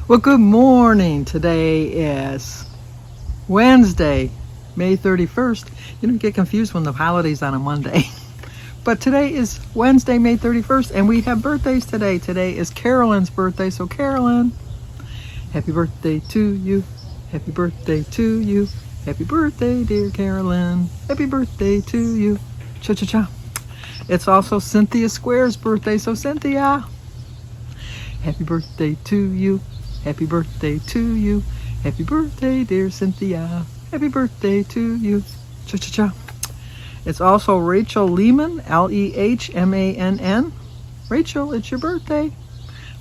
Well, good morning. Today is Wednesday, May 31st. You don't get confused when the holiday's on a Monday. But today is Wednesday, May 31st, and we have birthdays today. Today is Carolyn's birthday. So Carolyn, happy birthday to you. Happy birthday to you. Happy birthday, dear Carolyn. Happy birthday to you. Cha-cha-cha. It's also Cynthia Square's birthday. So Cynthia, happy birthday to you. Happy birthday to you. Happy birthday, dear Cynthia. Happy birthday to you. Cha-cha-cha. It's also Rachel Lehman, Lehmann. Rachel, it's your birthday.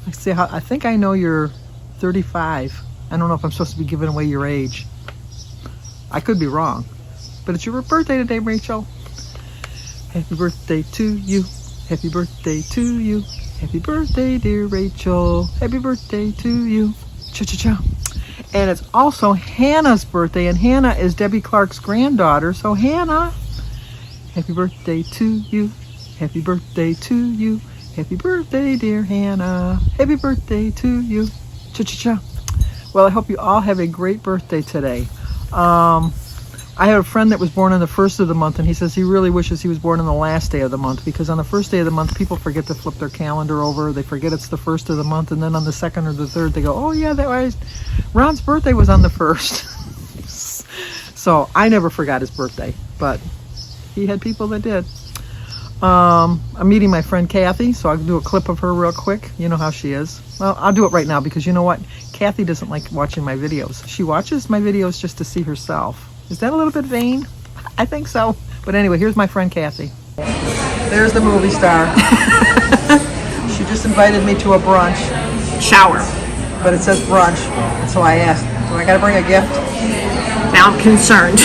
Let's see how, I think I know you're 35. I don't know if I'm supposed to be giving away your age. I could be wrong. But it's your birthday today, Rachel. Happy birthday to you. Happy birthday to you. Happy birthday, dear Rachel. Happy birthday to you. Cha-cha-cha. And it's also Hannah's birthday, and Hannah is Debbie Clark's granddaughter. So Hannah, happy birthday to you. Happy birthday to you. Happy birthday, dear Hannah. Happy birthday to you. Cha-cha-cha. Well, I hope you all have a great birthday today. I have a friend that was born on the first of the month, and he says he really wishes he was born on the last day of the month, because on the first day of the month, people forget to flip their calendar over. They forget it's the first of the month, and then on the second or the third, they go, oh yeah, that was Ron's birthday was on the first. So I never forgot his birthday, but he had people that did. I'm meeting my friend Kathy, so I'll do a clip of her real quick. You know how she is. Well, I'll do it right now, because you know what? Kathy doesn't like watching my videos. She watches my videos just to see herself. Is that a little bit vain? I think so. But anyway, here's my friend Kathy. There's the movie star. She just invited me to a brunch. Shower. But it says brunch. So I asked, do I gotta bring a gift? Now I'm concerned.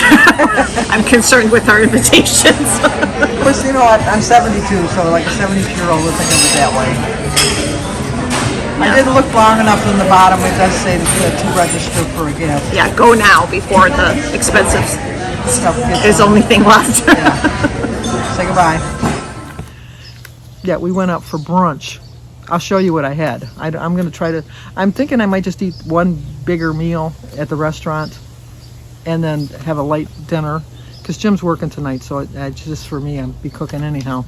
I'm concerned with our invitations. Of course, you know, I'm 72, so like a 72-year-old would think of it that way. I didn't look long enough in the bottom. It does say to register for a gift. Yeah, go now before the expensive Stuff gets is the only thing left. Yeah. Say goodbye. Yeah, we went out for brunch. I'll show you what I had. I'm going to try to, I'm thinking I might just eat one bigger meal at the restaurant and then have a light dinner, because Jim's working tonight, so just for me, I'll be cooking anyhow.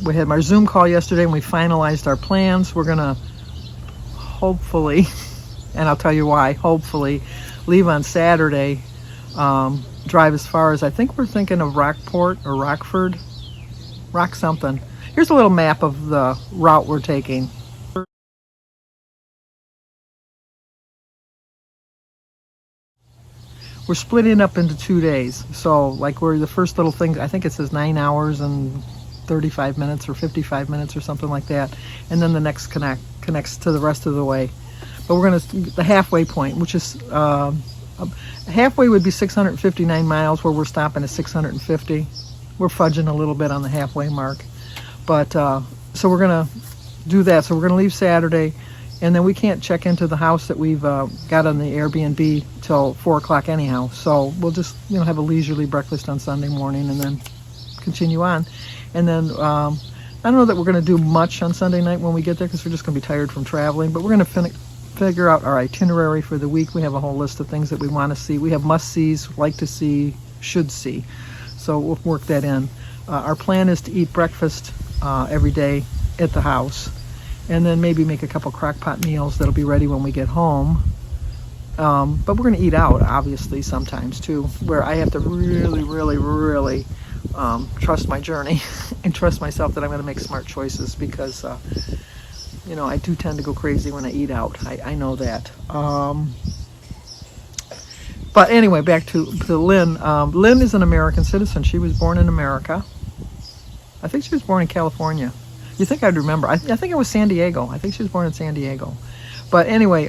We had my Zoom call yesterday, and we finalized our plans. We're gonna hopefully, and I'll tell you why, hopefully leave on Saturday, drive as far as, I think we're thinking of Rockport or Rockford, Rock something. Here's a little map of the route we're taking. We're splitting up into 2 days. So like we're the first little thing, I think it says 9 hours and 35 minutes or 55 minutes or something like that. And then the next connects to the rest of the way. But we're going to, the halfway point, which is, halfway would be 659 miles, where we're stopping at 650. We're fudging a little bit on the halfway mark. But, so we're going to do that. So we're going to leave Saturday, and then we can't check into the house that we've got on the Airbnb till 4 o'clock anyhow. So we'll just, have a leisurely breakfast on Sunday morning and then continue on. And then I don't know that we're going to do much on Sunday night when we get there, because we're just going to be tired from traveling. But we're going to figure out our itinerary for the week. We have a whole list of things that we want to see. We have must-sees, like to see, should see. So we'll work that in. Our plan is to eat breakfast every day at the house, and then maybe make a couple crock pot meals that'll be ready when we get home. But we're going to eat out, obviously, sometimes too, where I have to really, really, really trust my journey and trust myself that I'm going to make smart choices, because I do tend to go crazy when I eat out. I know that. But anyway, back to Lynn. Lynn is an American citizen. She was born in America. I think she was born in California. You think I'd remember? I think it was San Diego. I think she was born in San Diego. But anyway,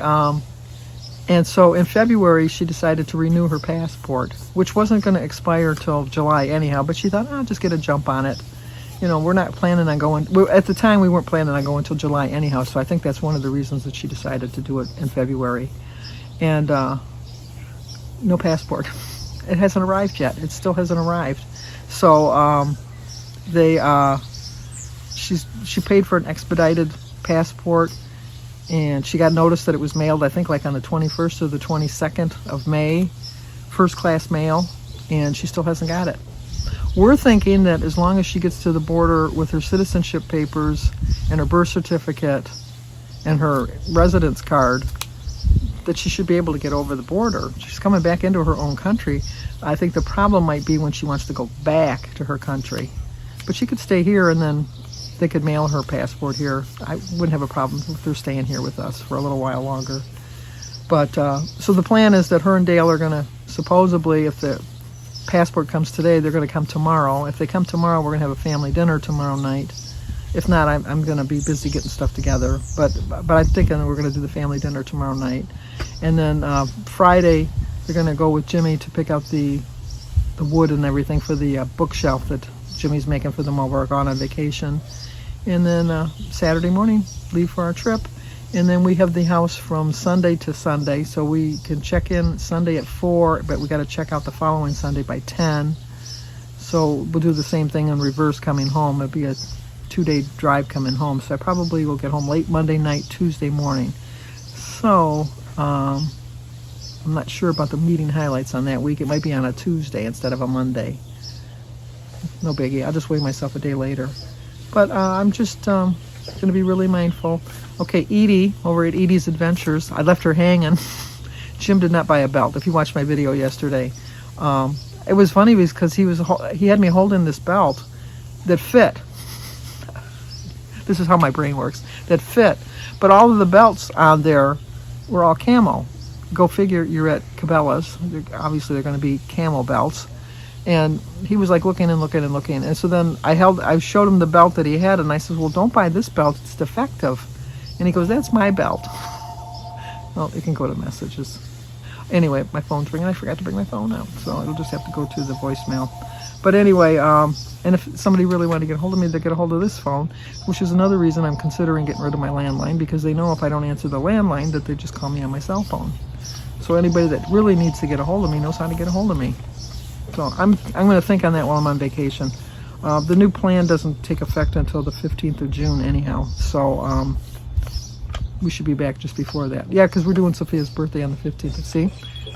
and so in February, she decided to renew her passport, which wasn't going to expire till July anyhow, but she thought, I'll just get a jump on it. We're not planning on going, at the time we weren't planning on going till July anyhow, so I think that's one of the reasons that she decided to do it in February. And no passport. It hasn't arrived yet. It still hasn't arrived. So she paid for an expedited passport, and she got notice that it was mailed, I think like on the 21st or the 22nd of May, first class mail, and she still hasn't got it. We're thinking that as long as she gets to the border with her citizenship papers and her birth certificate and her residence card, that she should be able to get over the border. She's coming back into her own country. I think the problem might be when she wants to go back to her country. But she could stay here, and then they could mail her passport here. I wouldn't have a problem with her staying here with us for a little while longer. But so the plan is that her and Dale are going to, supposedly, if the passport comes today, they're going to come tomorrow. If they come tomorrow, we're going to have a family dinner tomorrow night. If not, I'm going to be busy getting stuff together. But I'm thinking we're going to do the family dinner tomorrow night. And then Friday, they're going to go with Jimmy to pick out the wood and everything for the bookshelf that Jimmy's making for them while we're gone on vacation. And then Saturday morning, leave for our trip. And then we have the house from Sunday to Sunday, so we can check in Sunday at 4, but we got to check out the following Sunday by 10. So we'll do the same thing in reverse coming home. It'll be a 2-day drive coming home, so I probably will get home late Monday night, Tuesday morning. So I'm not sure about the meeting highlights on that week. It might be on a Tuesday instead of a Monday. No biggie. I'll just weigh myself a day later. But I'm just going to be really mindful. Okay, Edie, over at Edie's Adventures, I left her hanging. Jim did not buy a belt. If you watched my video yesterday, it was funny because he had me holding this belt that fit. This is how my brain works. That fit. But all of the belts on there were all camo. Go figure, you're at Cabela's. Obviously, they're going to be camo belts. And he was like looking and looking and looking. And so then I showed him the belt that he had, and I said, well, don't buy this belt. It's defective. And he goes, that's my belt. Well, you can go to messages. Anyway, my phone's ringing. I forgot to bring my phone out. So it'll just have to go to the voicemail. But anyway, and if somebody really wanted to get a hold of me, they get a hold of this phone, which is another reason I'm considering getting rid of my landline, because they know if I don't answer the landline that they just call me on my cell phone. So anybody that really needs to get a hold of me knows how to get a hold of me. So I'm going to think on that while I'm on vacation. The new plan doesn't take effect until the 15th of June anyhow. So we should be back just before that. Yeah, because we're doing Sophia's birthday on the 15th. See?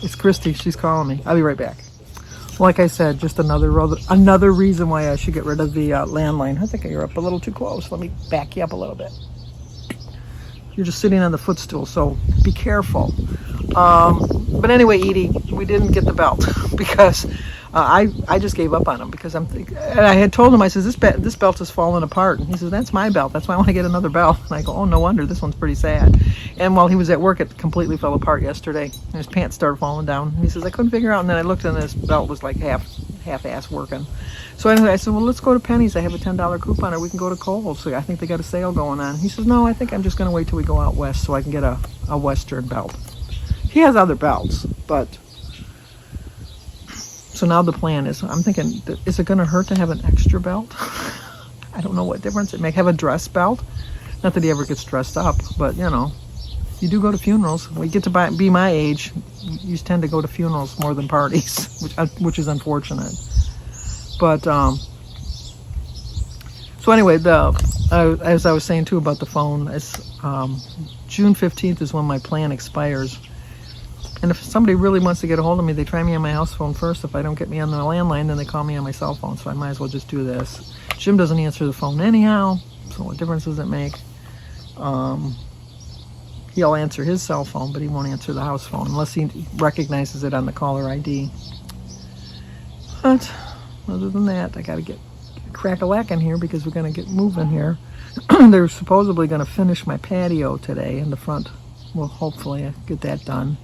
It's Christy. She's calling me. I'll be right back. Like I said, just another reason why I should get rid of the landline. I think you're up a little too close. Let me back you up a little bit. You're just sitting on the footstool, so be careful. But anyway, Edie, we didn't get the belt because I just gave up on him because and I had told him, I said, this belt is falling apart. And he says, that's my belt. That's why I want to get another belt. And I go, oh, no wonder. This one's pretty sad. And while he was at work, it completely fell apart yesterday. And his pants started falling down. And he says, I couldn't figure out. And then I looked and this belt was like half-ass working. So anyway, I said, well, let's go to Penny's. I have a $10 coupon, or we can go to Kohl's. So I think they got a sale going on. He says, no, I think I'm just going to wait till we go out west so I can get a Western belt. He has other belts, but... So now the plan is, I'm thinking, is it going to hurt to have an extra belt? I don't know what difference it makes. Have a dress belt. Not that he ever gets dressed up, but, you know, you do go to funerals. When you get to be my age, you tend to go to funerals more than parties, which is unfortunate. But, so anyway, as I was saying, too, about the phone, June 15th is when my plan expires. And if somebody really wants to get a hold of me, they try me on my house phone first. If I don't get me on the landline, then they call me on my cell phone. So I might as well just do this. Jim doesn't answer the phone anyhow, so what difference does it make? He'll answer his cell phone, but he won't answer the house phone unless he recognizes it on the caller ID. But other than that, I got to get crack-a-lack in here because we're going to get moving here. They're supposedly going to finish my patio today in the front. Well, hopefully I get that done.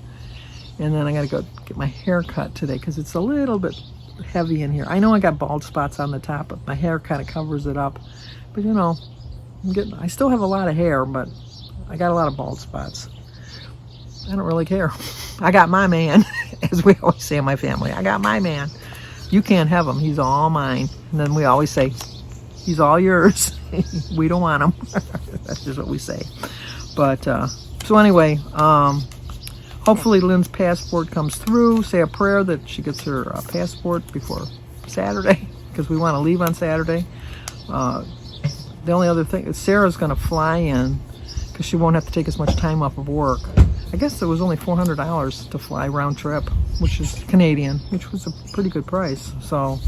And then I got to go get my hair cut today because it's a little bit heavy in here. I know I got bald spots on the top, but my hair kind of covers it up. But, you know, I still have a lot of hair, but I got a lot of bald spots. I don't really care. I got my man, as we always say in my family. I got my man. You can't have him. He's all mine. And then we always say, he's all yours. We don't want him. That's just what we say. But, so anyway, hopefully Lynn's passport comes through. Say a prayer that she gets her passport before Saturday, because we want to leave on Saturday. The only other thing is Sarah's going to fly in, because she won't have to take as much time off of work. I guess it was only $400 to fly round trip, which is Canadian, which was a pretty good price. So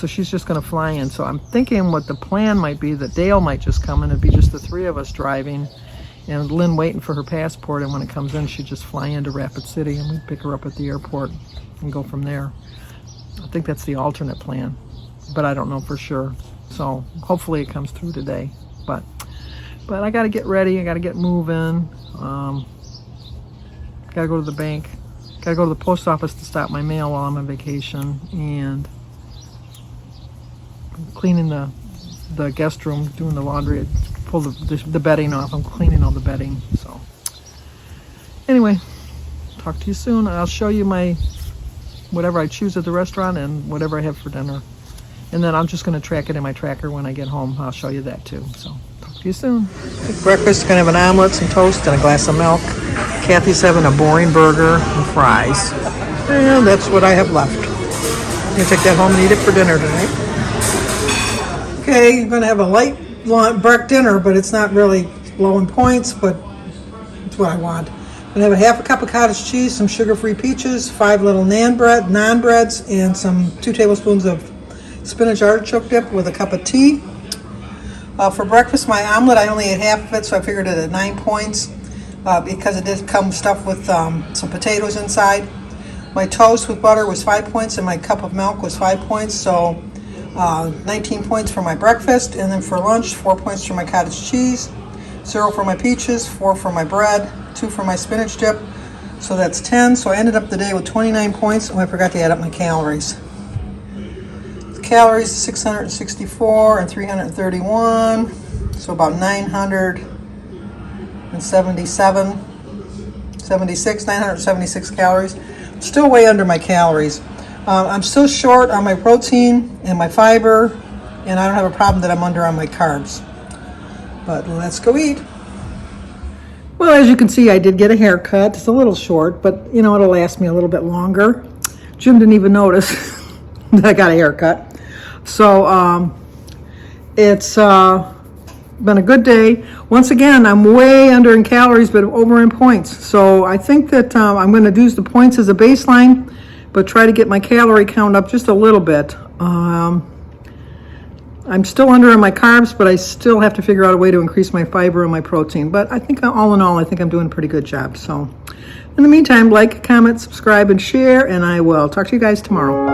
she's just going to fly in. So I'm thinking what the plan might be that Dale might just come and it'd be just the three of us driving, and Lynn waiting for her passport. And when it comes in, she'd just fly into Rapid City and we'd pick her up at the airport and go from there. I think that's the alternate plan, but I don't know for sure. So hopefully it comes through today. But I got to get ready. I got to get moving. Got to go to the bank. Got to go to the post office to stop my mail while I'm on vacation. And I'm cleaning the guest room, doing the laundry. I pull the bedding off. I'm cleaning all the bedding. So anyway, talk to you soon. I'll show you my whatever I choose at the restaurant and whatever I have for dinner. And then I'm just going to track it in my tracker when I get home. I'll show you that too. So talk to you soon. Breakfast, going to have an omelet, some toast, and a glass of milk. Kathy's having a boring burger and fries. And that's what I have left. I'm going to take that home and eat it for dinner tonight. Okay, I'm going to have a light dinner, but it's not really low in points, but it's what I want. I'm going to have a half a cup of cottage cheese, some sugar-free peaches, 5 little naan breads, and some 2 tablespoons of spinach artichoke dip with a cup of tea. For breakfast, my omelet, I only ate half of it, so I figured it at 9 points because it did come stuffed with some potatoes inside. My toast with butter was 5 points, and my cup of milk was 5 points, so 19 points for my breakfast. And then for lunch, 4 points for my cottage cheese, 0 for my peaches, 4 for my bread, 2 for my spinach dip, so that's 10. So I ended up the day with 29 points. Oh, I forgot to add up my calories. Calories 664 and 331, so about 976 calories. Still way under my calories. I'm still short on my protein and my fiber, and I don't have a problem that I'm under on my carbs. But let's go eat. Well, as you can see, I did get a haircut. It's a little short, but you know, it'll last me a little bit longer. Jim didn't even notice that I got a haircut. So it's been a good day. Once again, I'm way under in calories, but over in points. So I think that I'm going to use the points as a baseline, but try to get my calorie count up just a little bit. I'm still under on my carbs, but I still have to figure out a way to increase my fiber and my protein. But I think all in all, I think I'm doing a pretty good job. So in the meantime, like, comment, subscribe, and share, and I will talk to you guys tomorrow.